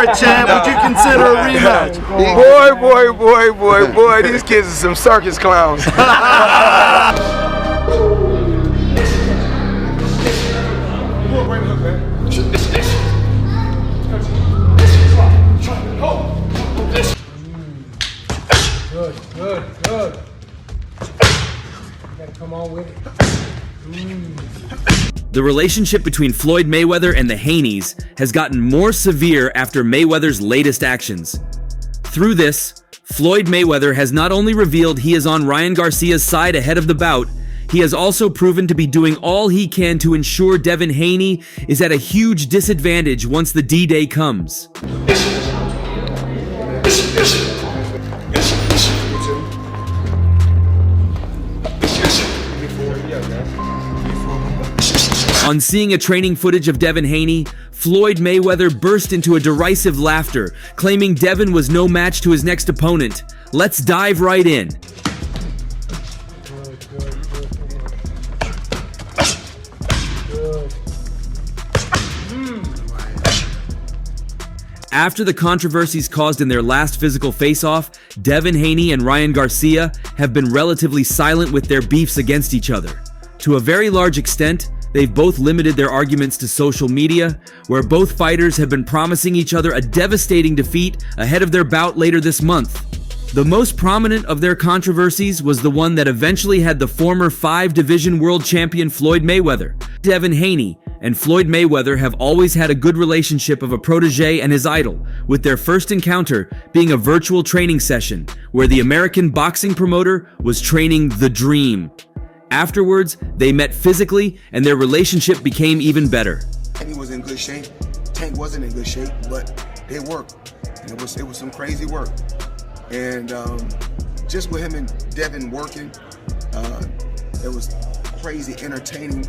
a champ. Would you consider a rematch? Boy, these kids are some circus clowns. Good. You gotta come on with it. The relationship between Floyd Mayweather and the Haneys has gotten more severe after Mayweather's latest actions. Through this, Floyd Mayweather has not only revealed he is on Ryan Garcia's side ahead of the bout, he has also proven to be doing all he can to ensure Devin Haney is at a huge disadvantage once the D-Day comes. On seeing a training footage of Devin Haney, Floyd Mayweather burst into a derisive laughter, claiming Devin was no match to his next opponent. Let's dive right in. After the controversies caused in their last physical face-off, Devin Haney and Ryan Garcia have been relatively silent with their beefs against each other. To a very large extent, they've both limited their arguments to social media, where both fighters have been promising each other a devastating defeat ahead of their bout later this month. The most prominent of their controversies was the one that eventually had the former 5-division world champion Floyd Mayweather. Devin Haney and Floyd Mayweather have always had a good relationship of a protege and his idol, with their first encounter being a virtual training session where the American boxing promoter was training The Dream. Afterwards, they met physically and their relationship became even better. He was in good shape. Tank wasn't in good shape, but they worked. And it was some crazy work. And just with him and Devin working, it was crazy, entertaining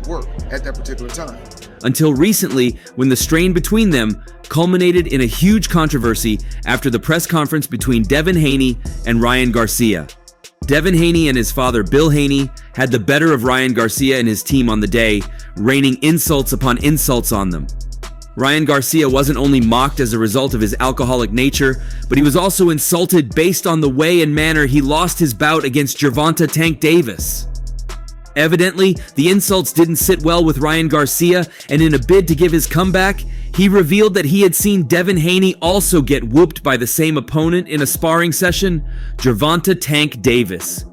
work at that particular time. Until recently, when the strain between them culminated in a huge controversy after the press conference between Devin Haney and Ryan Garcia. Devin Haney and his father, Bill Haney, had the better of Ryan Garcia and his team on the day, raining insults upon insults on them. Ryan Garcia wasn't only mocked as a result of his alcoholic nature, but he was also insulted based on the way and manner he lost his bout against Gervonta Tank Davis. Evidently, the insults didn't sit well with Ryan Garcia, and in a bid to give his comeback, he revealed that he had seen Devin Haney also get whooped by the same opponent in a sparring session, Gervonta Tank Davis.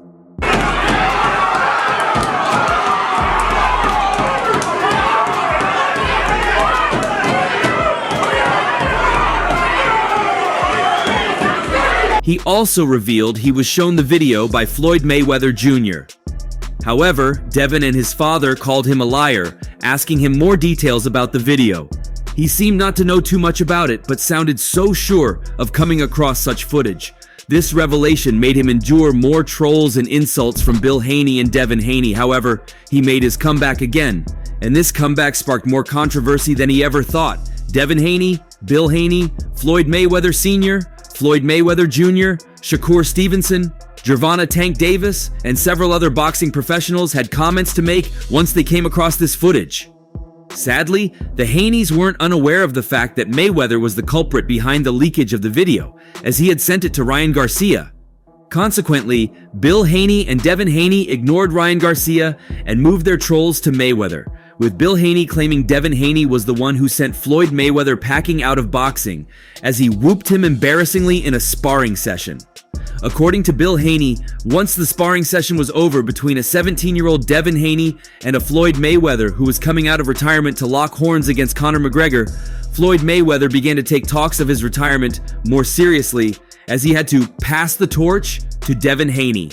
He also revealed he was shown the video by Floyd Mayweather Jr. However, Devin and his father called him a liar, asking him more details about the video. He seemed not to know too much about it, but sounded so sure of coming across such footage. This revelation made him endure more trolls and insults from Bill Haney and Devin Haney. However, he made his comeback again, and this comeback sparked more controversy than he ever thought. Devin Haney, Bill Haney, Floyd Mayweather Sr., Floyd Mayweather Jr., Shakur Stevenson, Gervonta Tank Davis, and several other boxing professionals had comments to make once they came across this footage. Sadly, the Haneys weren't unaware of the fact that Mayweather was the culprit behind the leakage of the video, as he had sent it to Ryan Garcia. Consequently, Bill Haney and Devin Haney ignored Ryan Garcia and moved their trolls to Mayweather, with Bill Haney claiming Devin Haney was the one who sent Floyd Mayweather packing out of boxing, as he whooped him embarrassingly in a sparring session. According to Bill Haney, once the sparring session was over between a 17-year-old Devin Haney and a Floyd Mayweather who was coming out of retirement to lock horns against Conor McGregor, Floyd Mayweather began to take talks of his retirement more seriously, as he had to pass the torch to Devin Haney.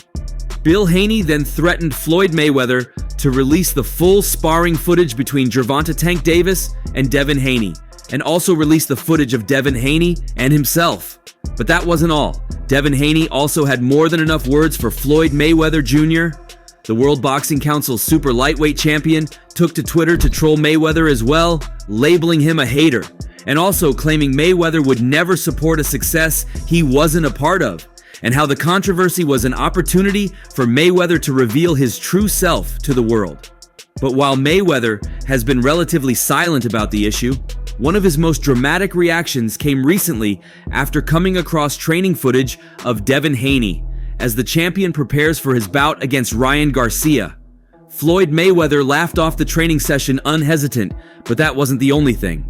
Bill Haney then threatened Floyd Mayweather to release the full sparring footage between Gervonta Tank Davis and Devin Haney, and also release the footage of Devin Haney and himself. But that wasn't all. Devin Haney also had more than enough words for Floyd Mayweather Jr. The World Boxing Council's super lightweight champion took to Twitter to troll Mayweather as well, labeling him a hater, and also claiming Mayweather would never support a success he wasn't a part of, and how the controversy was an opportunity for Mayweather to reveal his true self to the world. But while Mayweather has been relatively silent about the issue, One of his most dramatic reactions came recently after coming across training footage of Devin Haney as the champion prepares for his bout against Ryan Garcia. Floyd Mayweather laughed off the training session unhesitant, but that wasn't the only thing.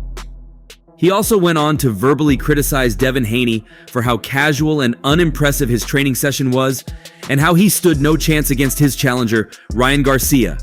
He also went on to verbally criticize Devin Haney for how casual and unimpressive his training session was, and how he stood no chance against his challenger, Ryan Garcia.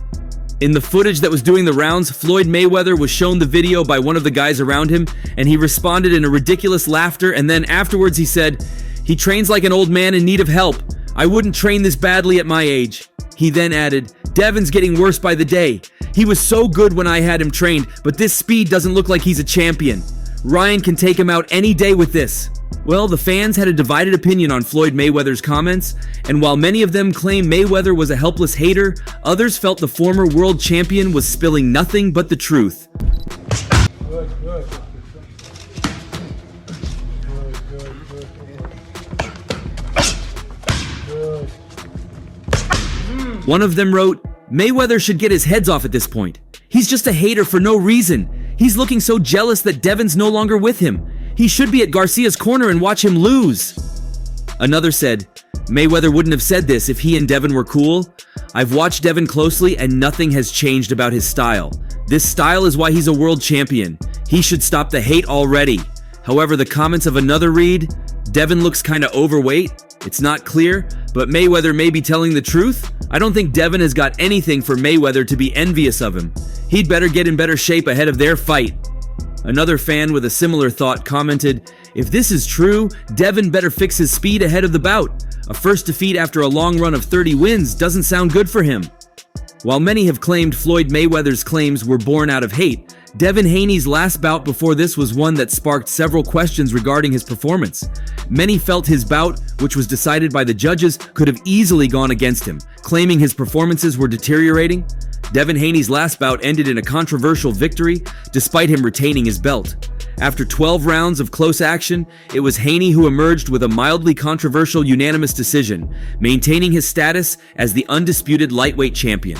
In the footage that was doing the rounds, Floyd Mayweather was shown the video by one of the guys around him, and he responded in a ridiculous laughter, and then afterwards he said, "He trains like an old man in need of help. I wouldn't train this badly at my age." He then added, "Devin's getting worse by the day. He was so good when I had him trained, but this speed doesn't look like he's a champion. Ryan can take him out any day with this." Well, the fans had a divided opinion on Floyd Mayweather's comments, and while many of them claim Mayweather was a helpless hater, others felt the former world champion was spilling nothing but the truth. Good, good. Good. One of them wrote, "Mayweather should get his heads off at this point. He's just a hater for no reason. He's looking so jealous that Devin's no longer with him. He should be at Garcia's corner and watch him lose." Another said, "Mayweather wouldn't have said this if he and Devin were cool. I've watched Devin closely and nothing has changed about his style. This style is why he's a world champion. He should stop the hate already." However, the comments of another read, "Devin looks kinda overweight. It's not clear, but Mayweather may be telling the truth. I don't think Devin has got anything for Mayweather to be envious of him. He'd better get in better shape ahead of their fight." Another fan with a similar thought commented, "If this is true, Devin better fix his speed ahead of the bout. A first defeat after a long run of 30 wins doesn't sound good for him." While many have claimed Floyd Mayweather's claims were born out of hate, Devin Haney's last bout before this was one that sparked several questions regarding his performance. Many felt his bout, which was decided by the judges, could have easily gone against him, claiming his performances were deteriorating. Devin Haney's last bout ended in a controversial victory, despite him retaining his belt. After 12 rounds of close action, it was Haney who emerged with a mildly controversial unanimous decision, maintaining his status as the undisputed lightweight champion.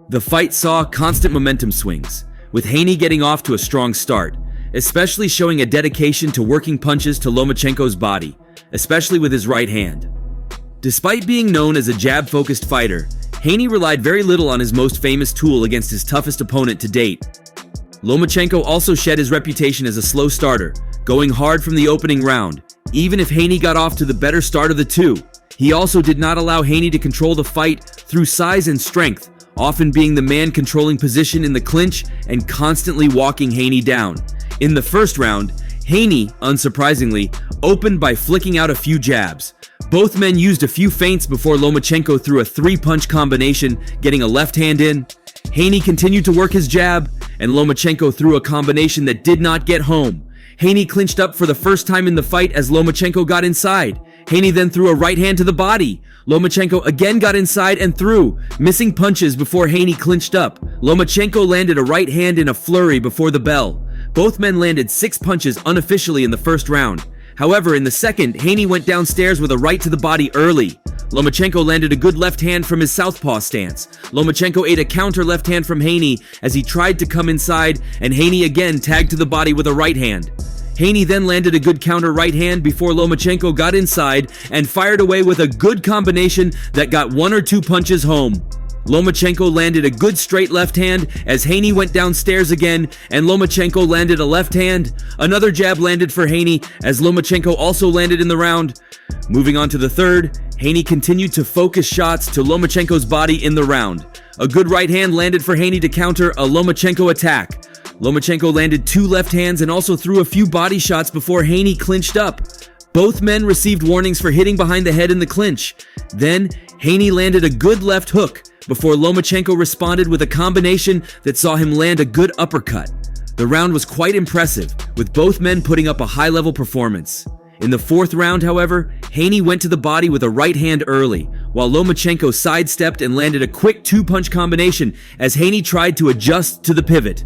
The fight saw constant momentum swings, with Haney getting off to a strong start, especially showing a dedication to working punches to Lomachenko's body, especially with his right hand. Despite being known as a jab-focused fighter, Haney relied very little on his most famous tool against his toughest opponent to date. Lomachenko also shed his reputation as a slow starter, going hard from the opening round, even if Haney got off to the better start of the two. He also did not allow Haney to control the fight through size and strength, often being the man controlling position in the clinch and constantly walking Haney down. In the first round, Haney, unsurprisingly, opened by flicking out a few jabs. Both men used a few feints before Lomachenko threw a 3-punch combination, getting a left hand in. Haney continued to work his jab, and Lomachenko threw a combination that did not get home. Haney clinched up for the first time in the fight as Lomachenko got inside. Haney then threw a right hand to the body. Lomachenko again got inside and threw, missing punches before Haney clinched up. Lomachenko landed a right hand in a flurry before the bell. Both men landed 6 punches unofficially in the first round. However, in the second, Haney went downstairs with a right to the body early. Lomachenko landed a good left hand from his southpaw stance. Lomachenko ate a counter left hand from Haney as he tried to come inside, and Haney again tagged to the body with a right hand. Haney then landed a good counter right hand before Lomachenko got inside and fired away with a good combination that got 1 or 2 punches home. Lomachenko landed a good straight left hand as Haney went downstairs again, and Lomachenko landed a left hand. Another jab landed for Haney as Lomachenko also landed in the round. Moving on to the third, Haney continued to focus shots to Lomachenko's body in the round. A good right hand landed for Haney to counter a Lomachenko attack. Lomachenko landed 2 left hands and also threw a few body shots before Haney clinched up. Both men received warnings for hitting behind the head in the clinch. Then, Haney landed a good left hook before Lomachenko responded with a combination that saw him land a good uppercut. The round was quite impressive, with both men putting up a high-level performance. In the fourth round, however, Haney went to the body with a right hand early, while Lomachenko sidestepped and landed a quick 2-punch combination as Haney tried to adjust to the pivot.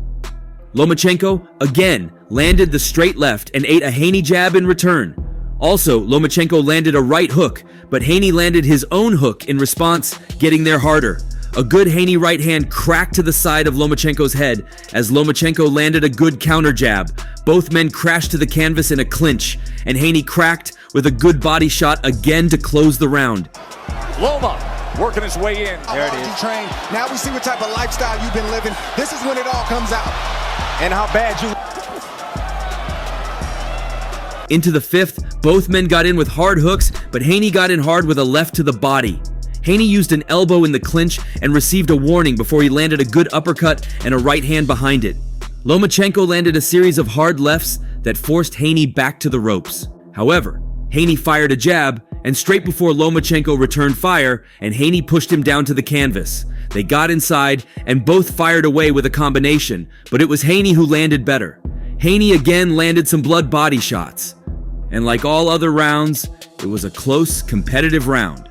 Lomachenko, again, landed the straight left and ate a Haney jab in return. Also, Lomachenko landed a right hook, but Haney landed his own hook in response, getting there harder. A good Haney right hand cracked to the side of Lomachenko's head as Lomachenko landed a good counter jab. Both men crashed to the canvas in a clinch, and Haney cracked with a good body shot again to close the round. Loma working his way in. There it is. Train. Now we see what type of lifestyle you've been living. This is when it all comes out. And how bad you... Into the fifth, both men got in with hard hooks, but Haney got in hard with a left to the body. Haney used an elbow in the clinch and received a warning before he landed a good uppercut and a right hand behind it. Lomachenko landed a series of hard lefts that forced Haney back to the ropes. However, Haney fired a jab, and straight before Lomachenko returned fire, and Haney pushed him down to the canvas. They got inside, and both fired away with a combination, but it was Haney who landed better. Haney again landed some blood body shots. And like all other rounds, it was a close, competitive round.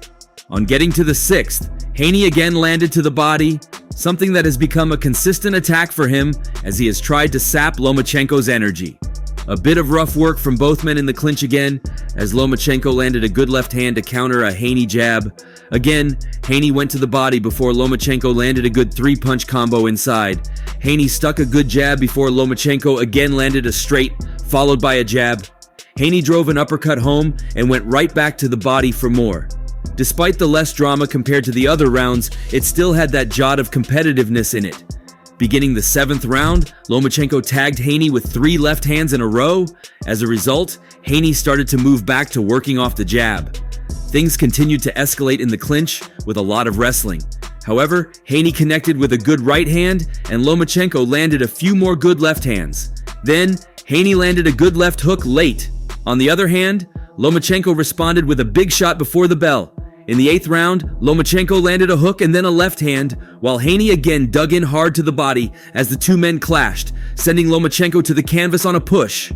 On getting to the sixth, Haney again landed to the body, something that has become a consistent attack for him as he has tried to sap Lomachenko's energy. A bit of rough work from both men in the clinch again, as Lomachenko landed a good left hand to counter a Haney jab. Again, Haney went to the body before Lomachenko landed a good three-punch combo inside. Haney stuck a good jab before Lomachenko again landed a straight, followed by a jab. Haney drove an uppercut home and went right back to the body for more. Despite the less drama compared to the other rounds, it still had that jot of competitiveness in it. Beginning the seventh round, Lomachenko tagged Haney with 3 left hands in a row. As a result, Haney started to move back to working off the jab. Things continued to escalate in the clinch with a lot of wrestling. However, Haney connected with a good right hand, and Lomachenko landed a few more good left hands. Then, Haney landed a good left hook late. On the other hand, Lomachenko responded with a big shot before the bell. In the 8th round, Lomachenko landed a hook and then a left hand, while Haney again dug in hard to the body as the two men clashed, sending Lomachenko to the canvas on a push.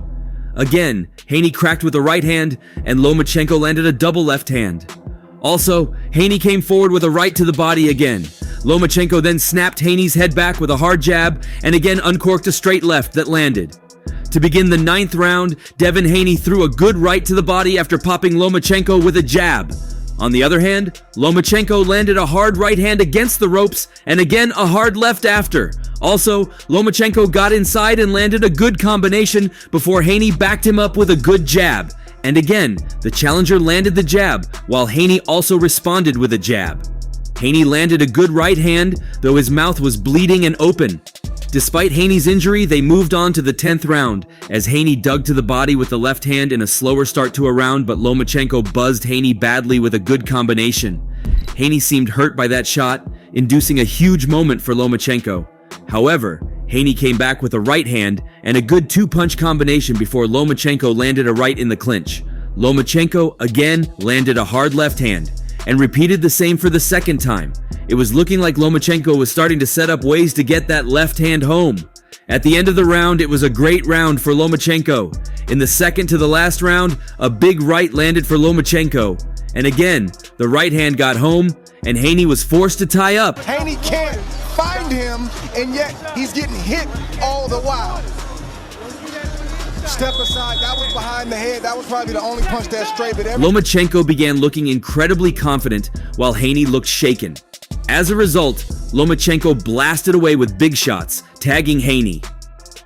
Again, Haney cracked with a right hand, and Lomachenko landed a double left hand. Also, Haney came forward with a right to the body again. Lomachenko then snapped Haney's head back with a hard jab, and again uncorked a straight left that landed. To begin the 9th round, Devin Haney threw a good right to the body after popping Lomachenko with a jab. On the other hand, Lomachenko landed a hard right hand against the ropes and again a hard left after. Also, Lomachenko got inside and landed a good combination before Haney backed him up with a good jab. And again, the challenger landed the jab, while Haney also responded with a jab. Haney landed a good right hand, though his mouth was bleeding and open. Despite Haney's injury, they moved on to the 10th round, as Haney dug to the body with the left hand in a slower start to a round, but Lomachenko buzzed Haney badly with a good combination. Haney seemed hurt by that shot, inducing a huge moment for Lomachenko. However, Haney came back with a right hand and a good 2-punch combination before Lomachenko landed a right in the clinch. Lomachenko again landed a hard left hand, and repeated the same for the second time. It was looking like Lomachenko was starting to set up ways to get that left hand home. At the end of the round, it was a great round for Lomachenko. In the second to the last round, a big right landed for Lomachenko. And again, the right hand got home, and Haney was forced to tie up. Haney can't find him, and yet he's getting hit all the while. Step aside, that was behind the head. That was probably the only punch that's straight. But Lomachenko began looking incredibly confident, while Haney looked shaken. As a result, Lomachenko blasted away with big shots, tagging Haney.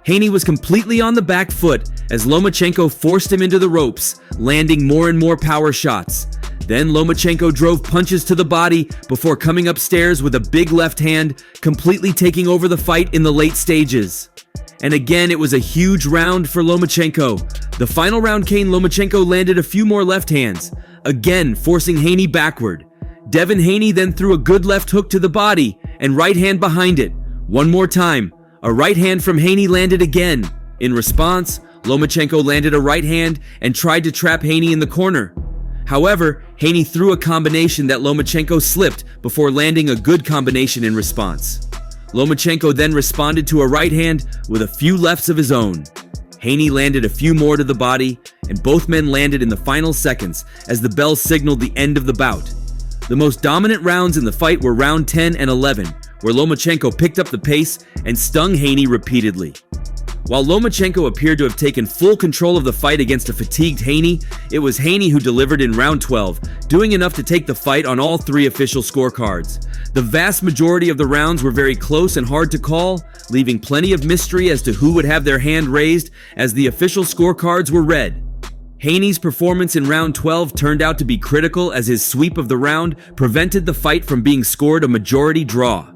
Haney was completely on the back foot as Lomachenko forced him into the ropes, landing more and more power shots. Then Lomachenko drove punches to the body before coming upstairs with a big left hand, completely taking over the fight in the late stages. And again, it was a huge round for Lomachenko. The final round came, Lomachenko landed a few more left hands, again forcing Haney backward. Devin Haney then threw a good left hook to the body and right hand behind it. One more time, a right hand from Haney landed again. In response, Lomachenko landed a right hand and tried to trap Haney in the corner. However, Haney threw a combination that Lomachenko slipped before landing a good combination in response. Lomachenko then responded to a right hand with a few lefts of his own. Haney landed a few more to the body, and both men landed in the final seconds as the bell signaled the end of the bout. The most dominant rounds in the fight were round 10 and 11, where Lomachenko picked up the pace and stung Haney repeatedly. While Lomachenko appeared to have taken full control of the fight against a fatigued Haney, it was Haney who delivered in round 12, doing enough to take the fight on all 3 official scorecards. The vast majority of the rounds were very close and hard to call, leaving plenty of mystery as to who would have their hand raised as the official scorecards were read. Haney's performance in round 12 turned out to be critical as his sweep of the round prevented the fight from being scored a majority draw.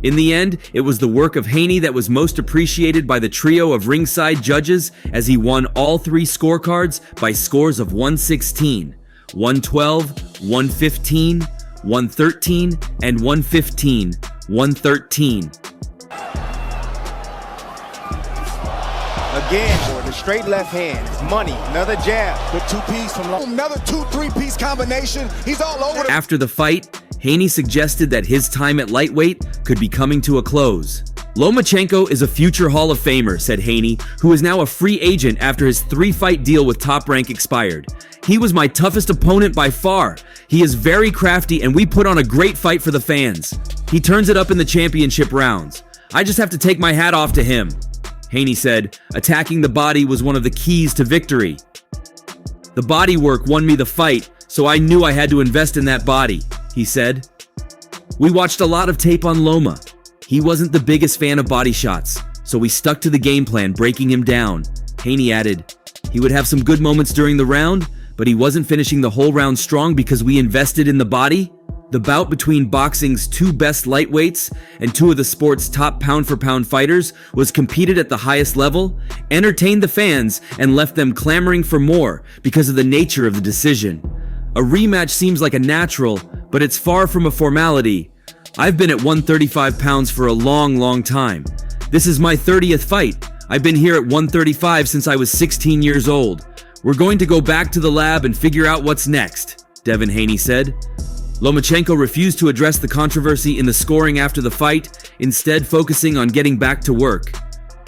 In the end, it was the work of Haney that was most appreciated by the trio of ringside judges as he won all 3 scorecards by scores of 116, 112, 115, 113, and 115, 113. Again, with a straight left hand. Money, another jab. Good 2-piece from Loma. Another 2-3-piece combination. He's all over the... After the fight, Haney suggested that his time at lightweight could be coming to a close. Lomachenko is a future Hall of Famer, said Haney, who is now a free agent after his 3-fight deal with Top Rank expired. He was my toughest opponent by far. He is very crafty and we put on a great fight for the fans. He turns it up in the championship rounds. I just have to take my hat off to him. Haney said, attacking the body was one of the keys to victory. The body work won me the fight, so I knew I had to invest in that body, he said. We watched a lot of tape on Loma. He wasn't the biggest fan of body shots, so we stuck to the game plan, breaking him down. Haney added, he would have some good moments during the round, but he wasn't finishing the whole round strong because we invested in the body. The bout between boxing's 2 best lightweights and 2 of the sport's top pound-for-pound fighters was competed at the highest level, entertained the fans, and left them clamoring for more because of the nature of the decision. A rematch seems like a natural, but it's far from a formality. I've been at 135 pounds for a long time. This is my 30th fight. I've been here at 135 since I was 16 years old. We're going to go back to the lab and figure out what's next, Devin Haney said. Lomachenko refused to address the controversy in the scoring after the fight, instead focusing on getting back to work.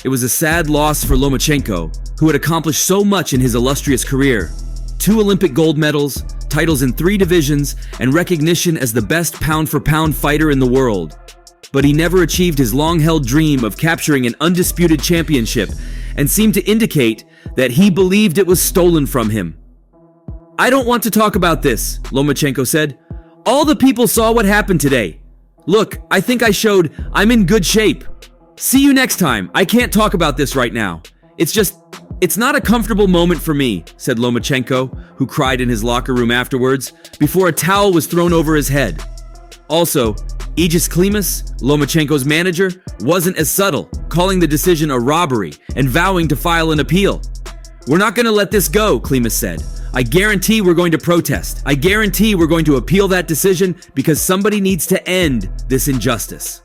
It was a sad loss for Lomachenko, who had accomplished so much in his illustrious career. 2 Olympic gold medals, titles in 3 divisions, and recognition as the best pound-for-pound fighter in the world. But he never achieved his long-held dream of capturing an undisputed championship and seemed to indicate that he believed it was stolen from him. I don't want to talk about this, Lomachenko said. All the people saw what happened today. Look, I think I showed I'm in good shape. See you next time. I can't talk about this right now. It's not a comfortable moment for me, said Lomachenko, who cried in his locker room afterwards, before a towel was thrown over his head. Also, Aegis Klimas, Lomachenko's manager, wasn't as subtle, calling the decision a robbery and vowing to file an appeal. We're not going to let this go, Klimas said. I guarantee we're going to protest. I guarantee we're going to appeal that decision because somebody needs to end this injustice.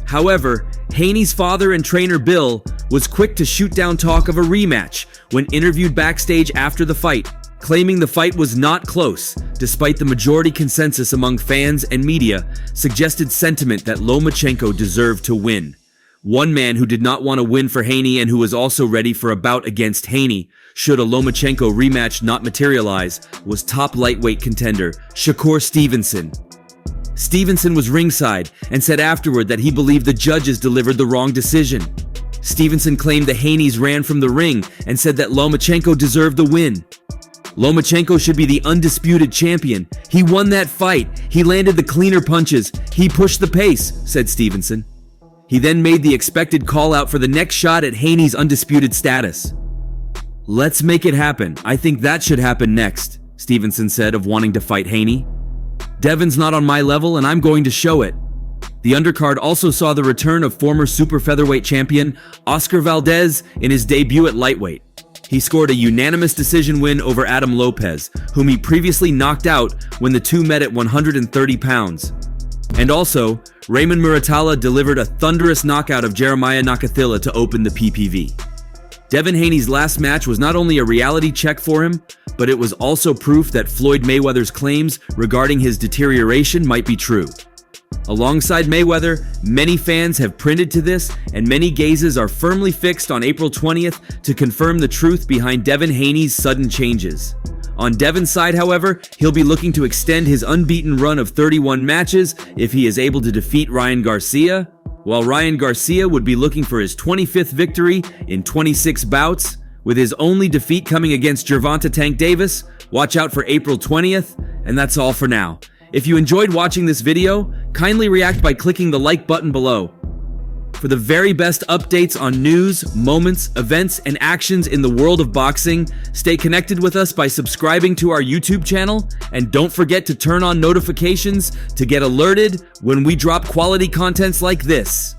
However, Haney's father and trainer Bill was quick to shoot down talk of a rematch when interviewed backstage after the fight, claiming the fight was not close, despite the majority consensus among fans and media suggested sentiment that Lomachenko deserved to win. One man who did not want to win for Haney and who was also ready for a bout against Haney, should a Lomachenko rematch not materialize, was top lightweight contender Shakur Stevenson. Stevenson was ringside and said afterward that he believed the judges delivered the wrong decision. Stevenson claimed the Haneys ran from the ring and said that Lomachenko deserved the win. Lomachenko should be the undisputed champion. He won that fight. He landed the cleaner punches. He pushed the pace, said Stevenson. He then made the expected call out for the next shot at Haney's undisputed status. Let's make it happen. I think that should happen next, Stevenson said of wanting to fight Haney. Devin's not on my level and I'm going to show it. The undercard also saw the return of former super featherweight champion Oscar Valdez in his debut at lightweight. He scored a unanimous decision win over Adam Lopez, whom he previously knocked out when the two met at 130 pounds. And also, Raymond Muratalla delivered a thunderous knockout of Jeremiah Nakathila to open the PPV. Devin Haney's last match was not only a reality check for him, but it was also proof that Floyd Mayweather's claims regarding his deterioration might be true. Alongside Mayweather, many fans have printed to this, and many gazes are firmly fixed on April 20th to confirm the truth behind Devin Haney's sudden changes. On Devin's side, however, he'll be looking to extend his unbeaten run of 31 matches if he is able to defeat Ryan Garcia, while Ryan Garcia would be looking for his 25th victory in 26 bouts, with his only defeat coming against Gervonta Tank Davis. Watch out for April 20th, and that's all for now. If you enjoyed watching this video, kindly react by clicking the like button below. For the very best updates on news, moments, events, and actions in the world of boxing, stay connected with us by subscribing to our YouTube channel, and don't forget to turn on notifications to get alerted when we drop quality contents like this.